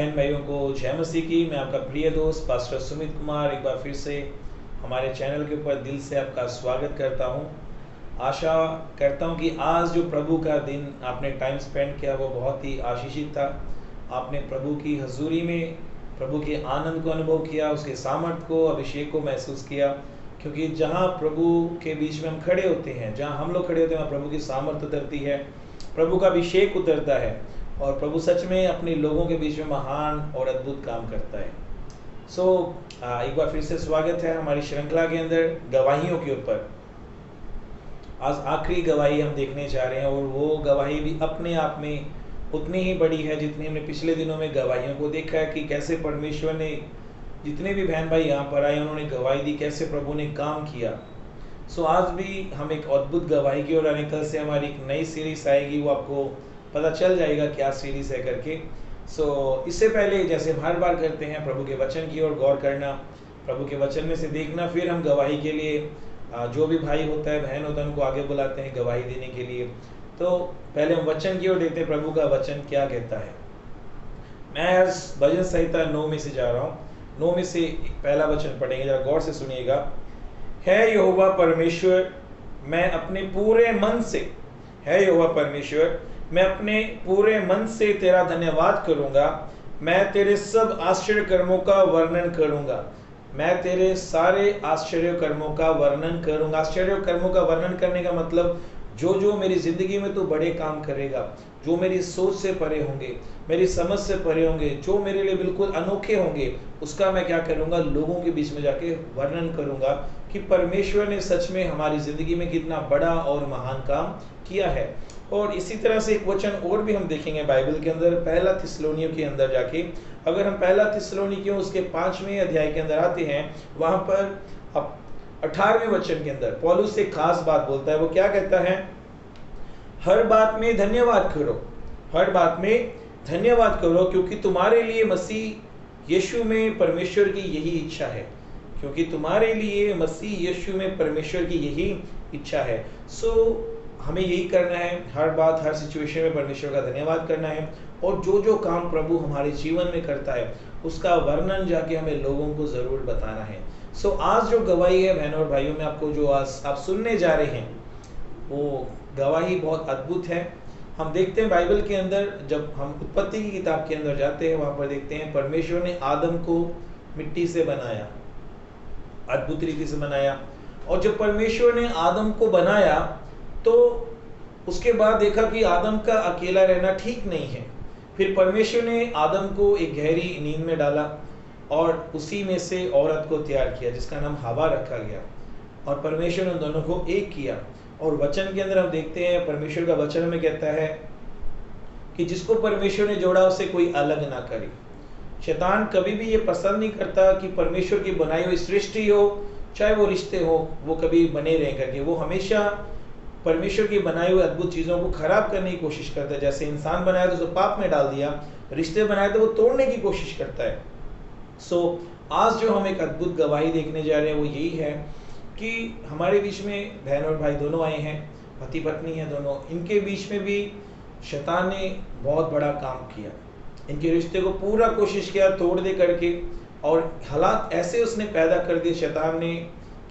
बहन भाइयों को जय मसीह की। मैं आपका प्रिय दोस्त पास्टर सुमित कुमार एक बार फिर से हमारे चैनल के ऊपर दिल से आपका स्वागत करता हूं। आशा करता हूं कि आज जो प्रभु का दिन आपने टाइम स्पेंड किया वो बहुत ही आशीषित था। आपने प्रभु की हजूरी में प्रभु के आनंद को अनुभव किया, उसके सामर्थ को, अभिषेक को महसूस किया। क्योंकि जहाँ प्रभु के बीच में हम खड़े होते हैं, जहाँ हम लोग खड़े होते हैं, वहाँ प्रभु की सामर्थ उतरती है, प्रभु का अभिषेक उतरता है और प्रभु सच में अपने लोगों के बीच में महान और अद्भुत काम करता है। एक बार फिर से स्वागत है हमारी श्रृंखला के अंदर गवाहियों के ऊपर। आज आखिरी गवाही हम देखने जा रहे हैं और वो गवाही भी अपने आप में उतनी ही बड़ी है जितनी हमने पिछले दिनों में गवाहियों को देखा है कि कैसे परमेश्वर ने, जितने भी बहन भाई यहाँ पर आए उन्होंने गवाही दी, कैसे प्रभु ने काम किया। आज भी हम एक अद्भुत गवाही की ओर आने, कल से हमारी एक नई सीरीज आएगी, वो आपको पता चल जाएगा क्या सीरीज है करके। इससे पहले जैसे हर बार करते हैं, प्रभु के वचन की ओर गौर करना, प्रभु के वचन में से देखना, फिर हम गवाही के लिए जो भी भाई होता है, बहन होता है, उनको आगे बुलाते हैं गवाही देने के लिए। तो पहले हम वचन की ओर देखते हैं, प्रभु का वचन क्या कहता है। मैं आज भजन संहिता 9 में से जा रहा हूँ। 9 में से पहला वचन पढ़ेंगे, जरा गौर से सुनिएगा। है यहोवा परमेश्वर, मैं अपने पूरे मन से, है यहोवा परमेश्वर, मैं अपने पूरे मन से तेरा धन्यवाद करूंगा। मैं तेरे सब आश्चर्य कर्मों का वर्णन करूंगा। मैं तेरे सारे आश्चर्य कर्मों का वर्णन करूंगा। आश्चर्य कर्मों का वर्णन करने का मतलब जो जो मेरी जिंदगी में तू बड़े काम करेगा, जो मेरी सोच से परे होंगे, मेरी समझ से परे होंगे, जो मेरे लिए बिल्कुल अनोखे होंगे, उसका मैं क्या करूंगा, लोगों के बीच में जाके वर्णन करूंगा कि परमेश्वर ने सच में हमारी जिंदगी में कितना बड़ा और महान काम किया है। और इसी तरह से एक वचन और भी हम देखेंगे बाइबल के अंदर, पहला थिस्सलुनीकियों के अंदर जाके। अगर हम पहला थिस्सलुनीकियों उसके 5वें अध्याय के अंदर आते हैं, वहां पर 18वें वचन के अंदर पौलुस एक खास बात बोलता है। वो क्या कहता है? हर बात में धन्यवाद करो, हर बात में धन्यवाद करो, क्योंकि तुम्हारे लिए मसीह यीशु में परमेश्वर की यही इच्छा है। क्योंकि तुम्हारे लिए मसीह यीशु में परमेश्वर की यही इच्छा है। हमें यही करना है, हर बात, हर सिचुएशन में परमेश्वर का धन्यवाद करना है। और जो जो काम प्रभु हमारे जीवन में करता है उसका वर्णन जाके हमें लोगों को जरूर बताना है। आज जो गवाही है बहनों और भाइयों में आपको जो आज आप सुनने जा रहे हैं, वो गवाही बहुत अद्भुत है। हम देखते हैं बाइबल के अंदर, जब हम उत्पत्ति की किताब के अंदर जाते हैं, वहां पर देखते हैं परमेश्वर ने आदम को मिट्टी से बनाया, अद्भुत रीति से बनाया। और जब परमेश्वर ने आदम को बनाया तो उसके बाद देखा कि आदम का अकेला रहना ठीक नहीं है। फिर परमेश्वर ने आदम को एक गहरी नींद में डाला और उसी में से औरत को तैयार किया, जिसका नाम हवा रखा गया। और परमेश्वर ने उन दोनों को एक किया। और वचन के अंदर हम देखते हैं, परमेश्वर का वचन में कहता है कि जिसको परमेश्वर ने जोड़ा उसे कोई अलग ना करे। शैतान कभी भी ये पसंद नहीं करता कि परमेश्वर की बनाई हुई सृष्टि हो, चाहे वो रिश्ते हो, वो कभी बने रहे करके। वो हमेशा परमेश्वर की बनाई हुई अद्भुत चीजों को खराब करने की कोशिश करता है। जैसे इंसान बनाया तो उसे पाप में डाल दिया, रिश्ते बनाए तो वो तोड़ने की कोशिश करता है। आज जो हम एक अद्भुत गवाही देखने जा रहे हैं वो यही है कि हमारे बीच में बहन और भाई दोनों आए हैं, पति पत्नी है दोनों। इनके बीच में भी शैतान ने बहुत बड़ा काम किया, इनके रिश्ते को पूरा कोशिश किया तोड़ दे करके। और हालात ऐसे उसने पैदा कर दिए शैतान ने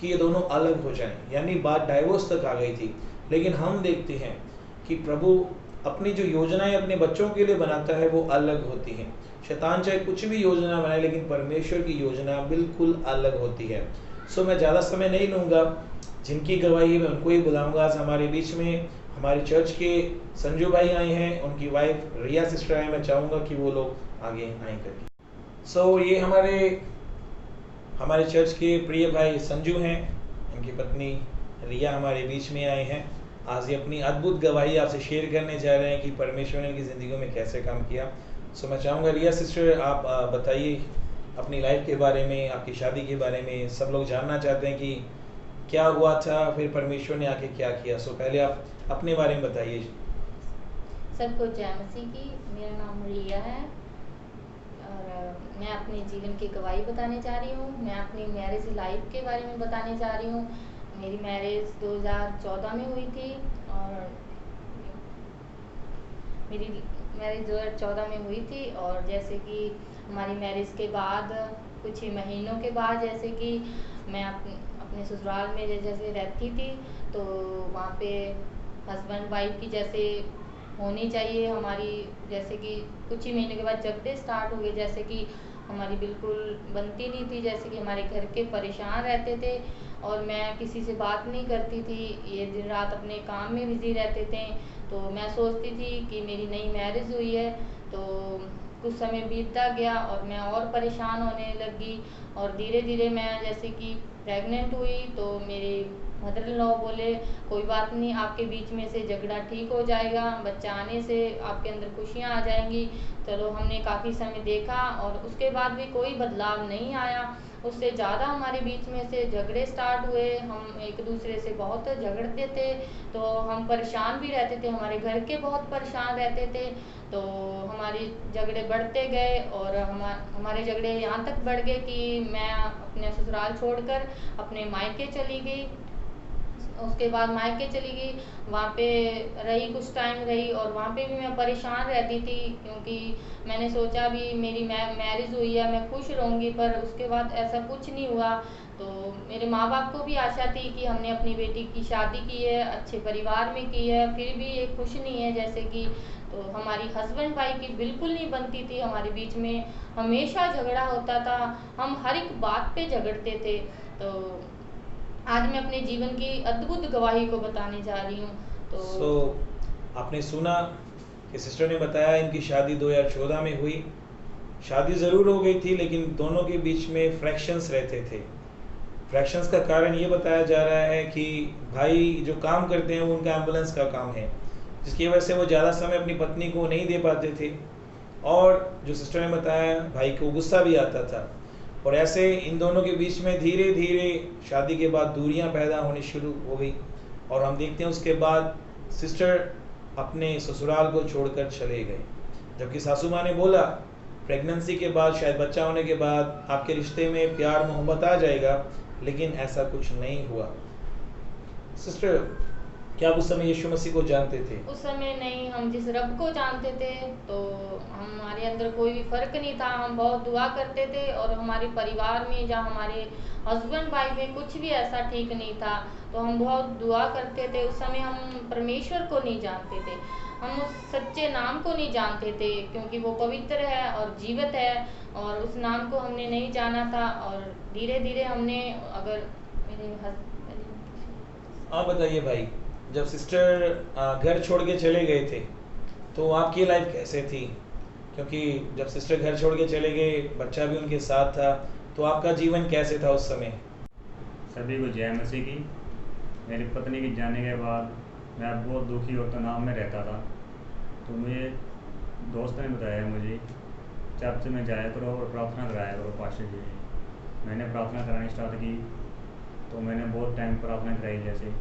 कि ये दोनों अलग हो जाएं, यानी बात डाइवोर्स तक आ गई थी। लेकिन हम देखते हैं कि प्रभु अपनी जो योजनाएं अपने बच्चों के लिए बनाता है वो अलग होती हैं। शैतान चाहे कुछ भी योजना बनाए, लेकिन परमेश्वर की योजना बिल्कुल अलग होती है। मैं ज़्यादा समय नहीं लूँगा, जिनकी गवाही मैं उनको ही बुलाऊंगा। आज हमारे बीच में हमारे चर्च के संजू भाई आए हैं, उनकी वाइफ रिया सिस्टर आए। मैं चाहूँगा कि वो लोग आगे आए करके। ये हमारे चर्च के प्रिय भाई संजू हैं, इनकी पत्नी रिया हमारे बीच में आए हैं। आज ये अपनी अद्भुत गवाही आपसे शेयर करने जा रहे हैं कि परमेश्वर ने इनकी ज़िंदगी में कैसे काम किया। मैं चाहूँगा रिया सिस्टर आप बताइए अपनी लाइफ के बारे में, आपकी शादी के बारे में। सब लोग जानना चाहते हैं कि क्या हुआ था, फिर परमेश्वर ने आके क्या किया। पहले आप अपने बारे में बताइए। सबको जय मसीह की। मेरा नाम रिया है और मैं अपने जीवन की गवाही बताने जा रही हूँ। मैं अपनी मैरिज लाइफ के बारे में बताने जा रही हूँ। मेरी मैरिज 2014 में हुई थी और मेरी मैरिज 2014 में हुई थी। और जैसे कि हमारी मैरिज के बाद कुछ ही महीनों के बाद, जैसे कि मैं अपने ससुराल में जैसे रहती थी, तो वहाँ पे हस्बैंड वाइफ की जैसे होनी चाहिए हमारी, जैसे कि कुछ ही महीने के बाद झगड़े स्टार्ट हो गए, जैसे कि हमारी बिल्कुल बनती नहीं थी, जैसे कि हमारे घर के परेशान रहते थे और मैं किसी से बात नहीं करती थी, ये दिन रात अपने काम में बिजी रहते थे। तो मैं सोचती थी कि मेरी नई मैरिज हुई है, तो कुछ समय बीतता गया और मैं और परेशान होने लगी, और धीरे धीरे मैं जैसे कि प्रेग्नेंट हुई, तो मेरे मदर इन लॉ बोले कोई बात नहीं, आपके बीच में से झगड़ा ठीक हो जाएगा, बच्चा आने से आपके अंदर खुशियाँ आ जाएंगी। चलो, हमने काफ़ी समय देखा और उसके बाद भी कोई बदलाव नहीं आया, उससे ज़्यादा हमारे बीच में से झगड़े स्टार्ट हुए, हम एक दूसरे से बहुत झगड़ते थे, तो हम परेशान भी रहते थे, हमारे घर के बहुत परेशान रहते थे, तो हमारे झगड़े बढ़ते गए और हमारे झगड़े यहाँ तक बढ़ गए कि मैं अपने ससुराल छोड़कर अपने मायके चली गई। उसके बाद मायके चली गई, वहाँ पे रही, कुछ टाइम रही, और वहाँ पे भी मैं परेशान रहती थी, क्योंकि मैंने सोचा भी मेरी मैरिज हुई है, मैं खुश रहूँगी, पर उसके बाद ऐसा कुछ नहीं हुआ। तो मेरे माँ बाप को भी आशा थी कि हमने अपनी बेटी की शादी की है, अच्छे परिवार में की है, फिर भी ये खुश नहीं है, जैसे कि तो हमारी हस्बैंड वाइफ की बिल्कुल नहीं बनती थी हमारे बीच में, हमेशा झगड़ा होता था, हम हर एक बात पे झगड़ते थे। तो आज मैं अपने जीवन की अद्भुत गवाही को बताने जा रही हूँ। तो सो आपने सुना कि सिस्टर ने बताया इनकी शादी 2014 में हुई। शादी ज़रूर हो गई थी, लेकिन दोनों के बीच में फ्रैक्शंस रहते थे। फ्रैक्शंस का कारण ये बताया जा रहा है कि भाई जो काम करते हैं वो उनका एम्बुलेंस का काम है, जिसकी वजह से वो ज़्यादा समय अपनी पत्नी को नहीं दे पाते थे, और जो सिस्टर ने बताया भाई को गुस्सा भी आता था, और ऐसे इन दोनों के बीच में धीरे धीरे शादी के बाद दूरियां पैदा होनी शुरू हो गई, और हम देखते हैं उसके बाद सिस्टर अपने ससुराल को छोड़कर चले गए। जबकि सासू माँ ने बोला प्रेगनेंसी के बाद, शायद बच्चा होने के बाद आपके रिश्ते में प्यार मोहब्बत आ जाएगा, लेकिन ऐसा कुछ नहीं हुआ। सिस्टर, क्या आप उस समय यीशु मसीह को जानते थे? उस समय नहीं, हम जिस रब को जानते थे, तो हमारे अंदर कोई भी फर्क नहीं था, हम बहुत दुआ करते थे, और हमारे परिवार में जहाँ हमारे हस्बैंड वाइफ में कुछ भी ऐसा ठीक नहीं था, तो हम बहुत दुआ करते थे। उस समय हम परमेश्वर को नहीं जानते थे, हम उस सच्चे नाम को नहीं जानते थे, क्योंकि वो पवित्र है और जीवित है, और उस नाम को हमने नहीं जाना था। और धीरे धीरे हमने, अगर मेरे आप बताइए भाई, जब सिस्टर घर छोड़ के चले गए थे तो आपकी लाइफ कैसे थी? क्योंकि जब सिस्टर घर छोड़ के चले गए, बच्चा भी उनके साथ था, तो आपका जीवन कैसे था उस समय? सभी को जय मसीह की। मेरी पत्नी के जाने के बाद मैं बहुत दुखी और तनाव में रहता था, तो मुझे दोस्त ने बताया मुझे चर्च में जाया करो और प्रार्थना कराया करो पास्टर जी ने। मैंने प्रार्थना करानी स्टार्ट की, तो मैंने बहुत टाइम प्रार्थना कराई, जैसे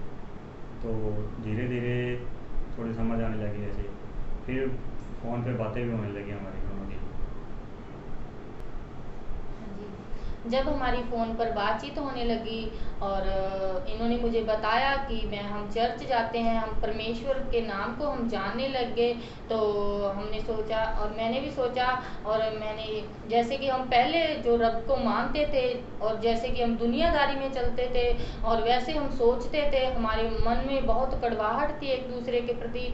तो धीरे धीरे थोड़ी समझ आने लगी, जैसे फिर फ़ोन पे बातें भी होने लगी हमारी दोनों की। जी, जब हमारी फ़ोन पर बातचीत होने लगी और इन्होंने मुझे बताया कि हम चर्च जाते हैं, हम परमेश्वर के नाम को हम जानने लग गए, तो हमने सोचा, और मैंने भी सोचा, और मैंने, जैसे कि हम पहले जो रब को मानते थे और जैसे कि हम दुनियादारी में चलते थे और वैसे हम सोचते थे, हमारे मन में बहुत कड़वाहट थी एक दूसरे के प्रति,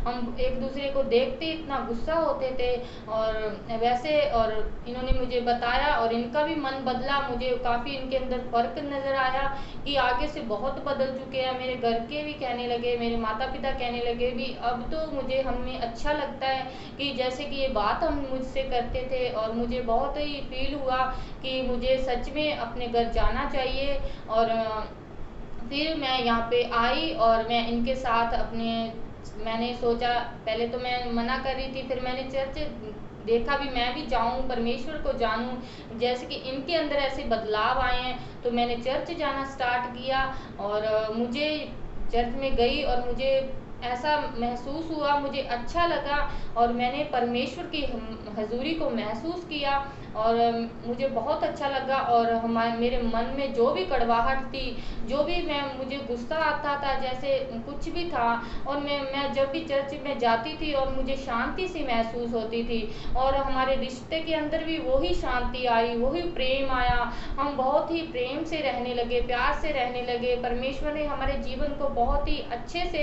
हम एक दूसरे को देखते इतना गुस्सा होते थे, और वैसे, और इन्होंने मुझे बताया और इनका भी मन बदला, मुझे काफ़ी इनके अंदर फ़र्क नज़र आया कि आगे से बहुत बदल चुके हैं। मेरे घर के भी कहने लगे, मेरे माता पिता कहने लगे भी, अब तो मुझे हमें अच्छा लगता है कि जैसे कि ये बात हम मुझसे करते थे, और मुझे बहुत ही फील हुआ कि मुझे सच में अपने घर जाना चाहिए। और फिर मैं यहाँ पे आई और मैं इनके साथ मैंने सोचा, पहले तो मैं मना कर रही थी, फिर मैंने चर्च देखा भी, मैं भी जाऊं, परमेश्वर को जानूं, जैसे कि इनके अंदर ऐसे बदलाव आए हैं, तो मैंने चर्च जाना स्टार्ट किया। और मुझे चर्च में गई और मुझे ऐसा महसूस हुआ, मुझे अच्छा लगा, और मैंने परमेश्वर की हजूरी को महसूस किया। और मुझे बहुत अच्छा लगा। और हमारे मेरे मन में जो भी कड़वाहट थी, जो भी मुझे गुस्सा आता था, जैसे कुछ भी था, और मैं जब भी चर्च में जाती थी और मुझे शांति सी महसूस होती थी, और हमारे रिश्ते के अंदर भी वही शांति आई, वही प्रेम आया। हम बहुत ही प्रेम से रहने लगे, प्यार से रहने लगे। परमेश्वर ने हमारे जीवन को बहुत ही अच्छे से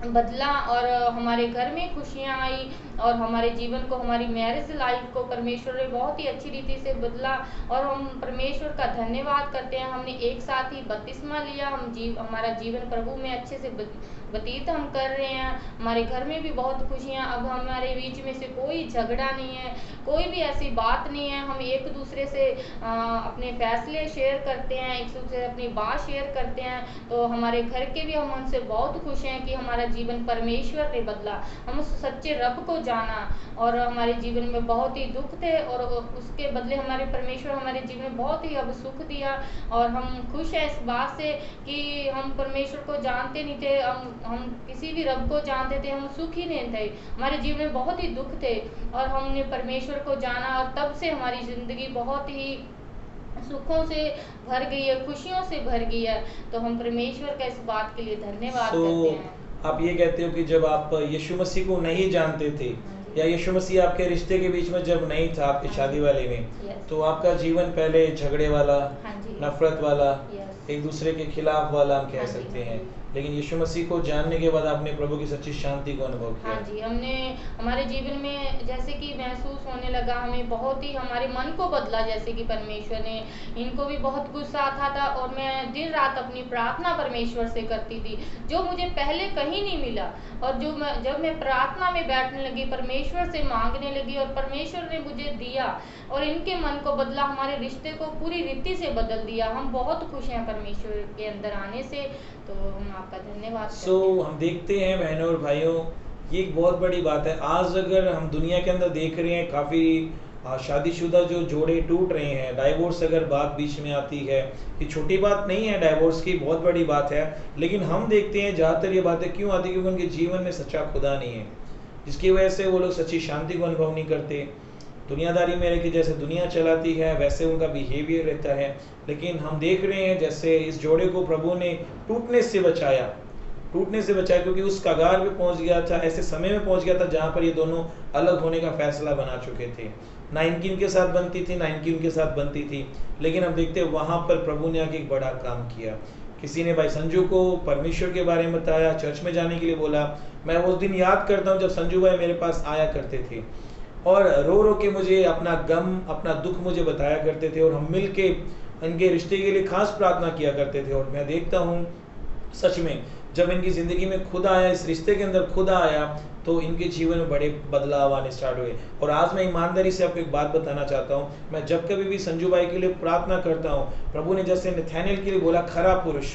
बदला, और हमारे घर में खुशियाँ आई, और हमारे जीवन को, हमारी मैरिज लाइफ को परमेश्वर ने बहुत ही अच्छी रीति से बदला। और हम परमेश्वर का धन्यवाद करते हैं। हमने एक साथ ही बपतिस्मा लिया। हमारा जीवन प्रभु में अच्छे से व्यतीत हम कर रहे हैं। हमारे घर में भी बहुत खुशियाँ। अब हमारे बीच में से कोई झगड़ा नहीं है, कोई भी ऐसी बात नहीं है। हम एक दूसरे से अपने फैसले शेयर करते हैं, एक दूसरे से अपनी बात शेयर करते हैं। तो हमारे घर के भी हम उनसे बहुत खुश हैं कि हमारा जीवन परमेश्वर ने बदला, हम उस सच्चे रब को जाना। और हमारे जीवन में बहुत ही दुख थे, और उसके बदले हमारे परमेश्वर हमारे जीवन में बहुत ही अब सुख दिया। और हम खुश हैं इस बात से कि हम परमेश्वर को जानते नहीं थे, हम किसी भी रब को जानते थे, हम सुख ही नहीं थे। हमारे जीवन में बहुत ही दुख थे, और हमने परमेश्वर को जाना, और तब से हमारी जिंदगी बहुत ही सुखों से भर गई है, खुशियों से भर गई है। तो हम परमेश्वर का इस बात के लिए धन्यवाद करते हैं। आप ये कहते हो कि जब आप यीशु मसीह को नहीं जानते थे, या यीशु मसीह आपके रिश्ते के बीच में जब नहीं था, आपकी शादी वाले में, तो आपका जीवन पहले झगड़े वाला, नफरत वाला, एक दूसरे के खिलाफ वाला हम कह सकते हैं, लेकिन यीशु मसीह को जानने के बाद आपने प्रभु की सच्ची शांति को अनुभव किया। हाँ जी, हमने हमारे जीवन में जैसे कि महसूस होने लगा, हमें बहुत ही हमारे मन को बदला। जैसे कि परमेश्वर ने, इनको भी बहुत गुस्सा आता था, और मैं दिन रात अपनी प्रार्थना परमेश्वर से करती थी, जो मुझे पहले कहीं नहीं मिला। और जब मैं प्रार्थना में बैठने लगी, परमेश्वर से मांगने लगी, और परमेश्वर ने मुझे दिया, और इनके मन को बदला, हमारे रिश्ते को पूरी रीति से बदल दिया। हम बहुत खुश हैं परमेश्वर के अंदर आने से। तो हम आपका धन्यवाद करते हैं। हम देखते हैं बहनों और भाइयों, ये एक बहुत बड़ी बात है। आज अगर हम दुनिया के अंदर देख रहे हैं, काफ़ी शादीशुदा जो जोड़े टूट रहे हैं, डाइवोर्स अगर बात बीच में आती है, ये छोटी बात नहीं है, डाइवोर्स की बहुत बड़ी बात है। लेकिन हम देखते हैं ज़्यादातर ये बातें क्यों आती है, क्योंकि उनके जीवन में सच्चा खुदा नहीं है, जिसकी वजह से वो लोग सच्ची शांति को अनुभव नहीं करते। दुनियादारी में रह के जैसे दुनिया चलाती है, वैसे उनका बिहेवियर रहता है। लेकिन हम देख रहे हैं जैसे इस जोड़े को प्रभु ने टूटने से बचाया, क्योंकि उस कगार पे पहुंच गया था, ऐसे समय में पहुंच गया था जहां पर ये दोनों अलग होने का फैसला बना चुके थे। ना इनकी उनके साथ बनती थी, ना इनकी उनके साथ बनती थी। लेकिन हम देखते हैं वहां पर प्रभु ने आके एक बड़ा काम किया। किसी ने भाई संजू को परमेश्वर के बारे में बताया, चर्च में जाने के लिए बोला। मैं उस दिन याद करता हूँ जब संजू भाई मेरे पास आया करते थे, और रो रो के मुझे अपना गम, अपना दुख मुझे बताया करते थे, और हम मिल के इनके रिश्ते के लिए खास प्रार्थना किया करते थे। और मैं देखता हूँ सच में जब इनकी ज़िंदगी में खुदा आया, इस रिश्ते के अंदर खुदा आया, तो इनके जीवन में बड़े बदलाव आने स्टार्ट हुए। और आज मैं ईमानदारी से आपको एक बात बताना चाहता हूँ, मैं जब कभी भी संजू भाई के लिए प्रार्थना करता हूँ, प्रभु ने जैसे नथानिएल के लिए बोला खरा पुरुष,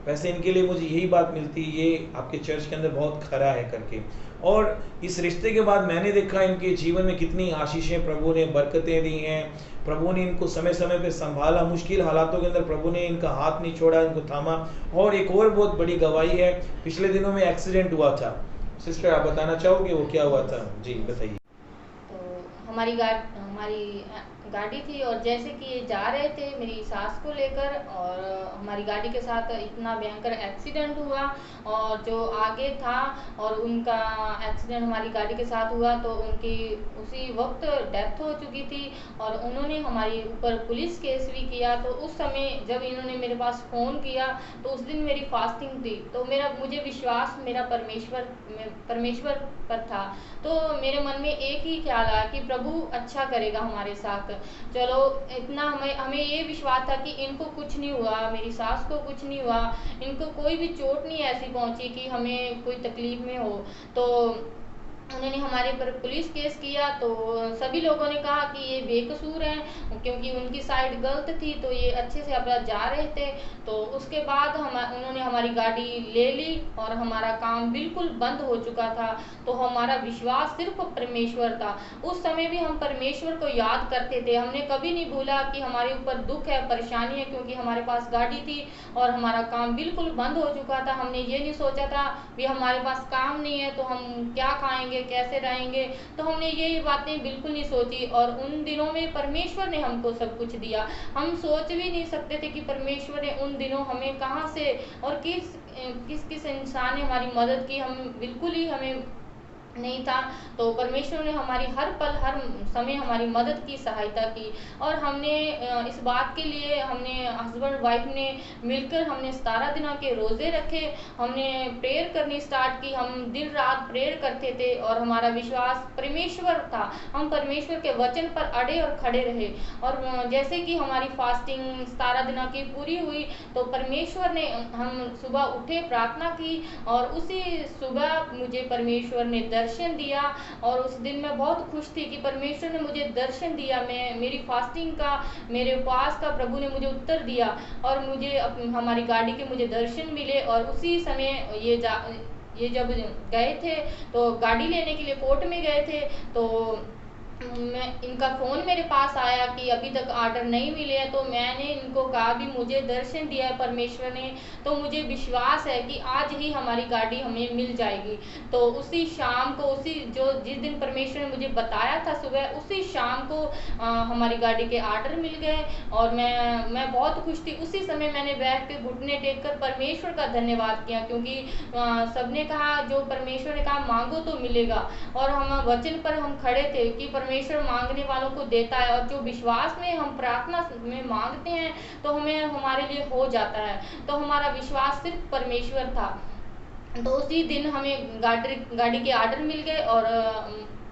वैसे इनके लिए मुझे यही बात मिलती है, ये आपके चर्च के अंदर बहुत खरा है करके। और इस रिश्ते के बाद मैंने देखा इनके जीवन में कितनी आशीषें प्रभु ने, बरकतें दी हैं। प्रभु ने इनको समय समय पे संभाला, मुश्किल हालातों के अंदर प्रभु ने इनका हाथ नहीं छोड़ा, इनको थामा। और एक और बहुत बड़ी गवाही है, पिछले दिनों में एक्सीडेंट हुआ था। सिस्टर आप बताना चाहोगे वो क्या हुआ था? जी बताइए। तो हमारी गाड़ी थी, और जैसे कि ये जा रहे थे मेरी सास को लेकर, और हमारी गाड़ी के साथ इतना भयंकर एक्सीडेंट हुआ, और जो आगे था और उनका एक्सीडेंट हमारी गाड़ी के साथ हुआ, तो उनकी उसी वक्त डेथ हो चुकी थी। और उन्होंने हमारे ऊपर पुलिस केस भी किया। तो उस समय जब इन्होंने मेरे पास फ़ोन किया, तो उस दिन मेरी फास्टिंग थी, तो मुझे विश्वास मेरा परमेश्वर पर था। तो मेरे मन में एक ही ख्याल आया कि प्रभु अच्छा करेगा हमारे साथ। चलो, इतना हमें ये विश्वास था कि इनको कुछ नहीं हुआ, मेरी सास को कुछ नहीं हुआ, इनको कोई भी चोट नहीं ऐसी पहुंची कि हमें कोई तकलीफ में हो। तो उन्होंने हमारे पर पुलिस केस किया, तो सभी लोगों ने कहा कि ये बेकसूर हैं, क्योंकि उनकी साइड गलत थी, तो ये अच्छे से अपना जा रहे थे। तो उसके बाद उन्होंने हमारी गाड़ी ले ली, और हमारा काम बिल्कुल बंद हो चुका था। तो हमारा विश्वास सिर्फ परमेश्वर था। उस समय भी हम परमेश्वर को याद करते थे, हमने कभी नहीं भूला कि हमारे ऊपर दुख है, परेशानी है, क्योंकि हमारे पास गाड़ी थी और हमारा काम बिल्कुल बंद हो चुका था। हमने ये नहीं सोचा था भी हमारे पास काम नहीं है तो हम क्या खाएंगे, खाएंगे, कैसे रहेंगे। तो हमने ये बातें बिल्कुल नहीं सोची और उन दिनों में परमेश्वर ने हमको सब कुछ दिया। हम सोच भी नहीं सकते थे कि परमेश्वर ने उन दिनों हमें कहाँ से और किस इंसान ने हमारी मदद की, हम बिल्कुल ही हमें नहीं था। तो परमेश्वर ने हमारी हर पल हर समय हमारी मदद की, सहायता की। और हमने इस बात के लिए हमने हस्बैंड वाइफ ने मिलकर हमने 17 दिनों के रोज़े रखे। हमने प्रेयर करनी स्टार्ट की, हम दिन रात प्रेयर करते थे और हमारा विश्वास परमेश्वर था। हम परमेश्वर के वचन पर अड़े और खड़े रहे। और जैसे कि हमारी फास्टिंग 17 दिनों की पूरी हुई तो परमेश्वर ने, हम सुबह उठे, प्रार्थना की और उसी सुबह मुझे परमेश्वर ने दर्शन दिया। और उस दिन मैं बहुत खुश थी कि परमेश्वर ने मुझे दर्शन दिया, मैं मेरी फास्टिंग का, मेरे उपवास का प्रभु ने मुझे उत्तर दिया और मुझे हमारी गाड़ी के मुझे दर्शन मिले। और उसी समय ये जब गए थे तो गाड़ी लेने के लिए कोर्ट में गए थे तो मैं इनका फ़ोन मेरे पास आया कि अभी तक ऑर्डर नहीं मिले हैं। तो मैंने इनको कहा भी मुझे दर्शन दिया है परमेश्वर ने, तो मुझे विश्वास है कि आज ही हमारी गाड़ी हमें मिल जाएगी। तो उसी शाम को, जिस दिन परमेश्वर ने मुझे बताया था सुबह, उसी शाम को हमारी गाड़ी के ऑर्डर मिल गए और मैं बहुत खुश थी। उसी समय मैंने बैठ के घुटने टेक कर परमेश्वर का धन्यवाद किया, क्योंकि सबने कहा, जो परमेश्वर ने कहा मांगो तो मिलेगा। और हम वचन पर हम खड़े थे कि परमेश्वर मांगने वालों को देता है और जो विश्वास में हम प्रार्थना में मांगते हैं तो हमें, हमारे लिए हो जाता है। तो हमारा विश्वास सिर्फ परमेश्वर था। तो उसी दिन हमें गाड़ी के ऑर्डर मिल गए और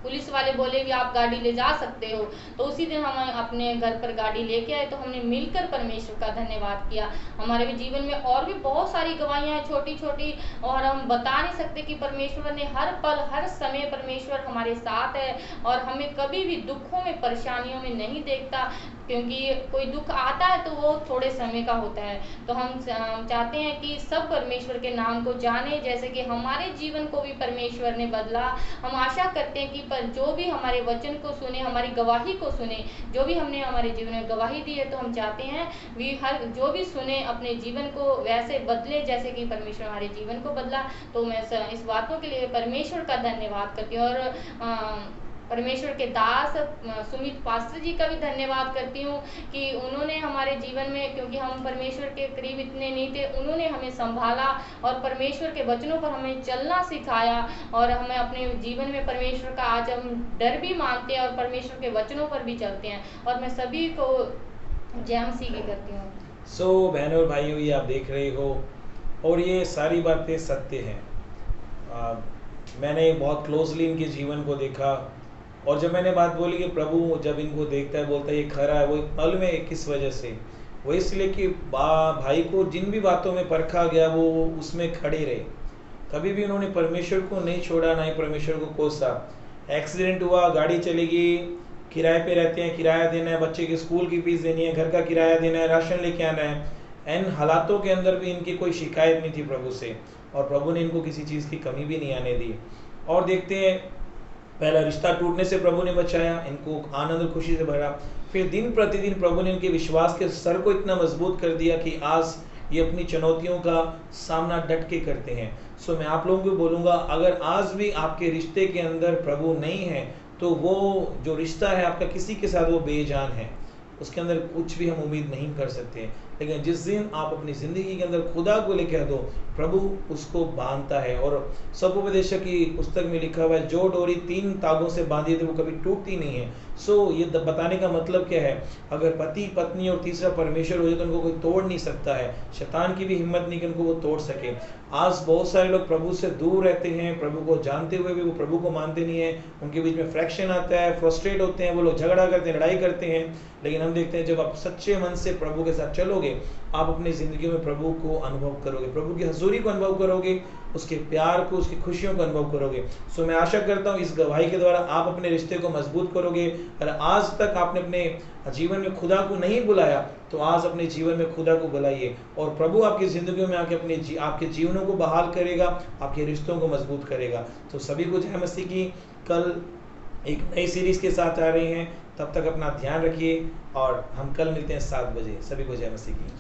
पुलिस वाले बोले भी आप गाड़ी ले जा सकते हो। तो उसी दिन हम अपने घर पर गाड़ी लेके आए। तो हमने मिलकर परमेश्वर का धन्यवाद किया। हमारे भी जीवन में और भी बहुत सारी गवाहियाँ हैं, छोटी छोटी, और हम बता नहीं सकते कि परमेश्वर ने हर पल हर समय परमेश्वर हमारे साथ है और हमें कभी भी दुखों में, परेशानियों में नहीं देखता। क्योंकि कोई दुख आता है तो वो थोड़े समय का होता है। तो हम चाहते हैं कि सब परमेश्वर के नाम को जाने, जैसे कि हमारे जीवन को भी परमेश्वर ने बदला। हम आशा करते हैं कि जो भी हमारे वचन को सुने, हमारी गवाही को सुने, जो भी हमने हमारे जीवन में गवाही दी है, तो हम चाहते हैं जो भी सुने अपने जीवन को वैसे बदले जैसे कि परमेश्वर हमारे जीवन को बदला। तो मैं इस बातों के लिए परमेश्वर का धन्यवाद करती हूँ और परमेश्वर के दास सुमित पास्टर जी का भी धन्यवाद करती हूँ कि उन्होंने हमारे जीवन में, क्योंकि हम परमेश्वर के करीब इतने नहीं थे, उन्होंने हमें संभाला और परमेश्वर के वचनों पर हमें चलना सिखाया और हमें अपने जीवन में परमेश्वर का आज हम डर भी मानते हैं और परमेश्वर के वचनों पर भी चलते हैं। और मैं सभी को जय मसीह की करती हूँ। सो बहनों और भाइयों, ये आप देख रहे हो और ये सारी बातें सत्य हैं। मैंने बहुत क्लोजली इनके जीवन को देखा और जब मैंने बात बोली कि प्रभु जब इनको देखता है, बोलता है ये खरा है, वो मालूम है किस वजह से? वो इसलिए कि भाई को जिन भी बातों में परखा गया वो उसमें खड़े रहे। कभी भी उन्होंने परमेश्वर को नहीं छोड़ा, ना ही परमेश्वर को कोसा। एक्सीडेंट हुआ, गाड़ी चलेगी, किराए पे रहते हैं, किराया देना है, बच्चे की स्कूल की फीस देनी है, घर का किराया देना है, राशन लेके आना है। इन हालातों के अंदर भी इनकी कोई शिकायत नहीं थी प्रभु से और प्रभु ने इनको किसी चीज़ की कमी भी नहीं आने दी। और देखते हैं, पहला रिश्ता टूटने से प्रभु ने बचाया, इनको आनंद और खुशी से भरा। फिर दिन प्रतिदिन प्रभु ने इनके विश्वास के स्तर को इतना मजबूत कर दिया कि आज ये अपनी चुनौतियों का सामना डट के करते हैं। सो मैं आप लोगों को बोलूँगा, अगर आज भी आपके रिश्ते के अंदर प्रभु नहीं है तो वो जो रिश्ता है आपका किसी के साथ, वो बेजान है, उसके अंदर कुछ भी हम उम्मीद नहीं कर सकते। लेकिन जिस दिन आप अपनी ज़िंदगी के अंदर खुदा को लेकर दो, प्रभु उसको बांधता है। और सपोपदेशक की पुस्तक में लिखा हुआ है, जो डोरी 3 तागों से बांधी थी वो कभी टूटती नहीं है। सो ये बताने का मतलब क्या है? अगर पति पत्नी और तीसरा परमेश्वर हो जाए तो उनको कोई तोड़ नहीं सकता है। शैतान की भी हिम्मत नहीं कि उनको वो तोड़ सके। आज बहुत सारे लोग प्रभु से दूर रहते हैं, प्रभु को जानते हुए भी वो प्रभु को मानते नहीं है। उनके बीच में फ्रैक्शन आता है, फ्रस्ट्रेट होते हैं, वो लोग झगड़ा करते हैं, लड़ाई करते हैं। लेकिन हम देखते हैं, जब आप सच्चे मन से प्रभु के साथ चलोगे, आप अपनी ज़िंदगी में प्रभु को अनुभव करोगे, प्रभु की हजूरी को अनुभव करोगे, उसके प्यार को, उसकी खुशियों को अनुभव करोगे। सो मैं आशा करता हूँ इस गवाही के द्वारा आप अपने रिश्ते को मजबूत करोगे। और आज तक आपने अपने जीवन में खुदा को नहीं बुलाया तो आज अपने जीवन में खुदा को बुलाइए और प्रभु आपकी ज़िंदगी में आके आपके जीवनों को बहाल करेगा, आपके रिश्तों को मजबूत करेगा। तो सभी को जय मसीह की। कल एक नई सीरीज़ के साथ आ रहे हैं, तब तक अपना ध्यान रखिए और हम कल मिलते हैं 7 बजे। सभी को जय मसीह की।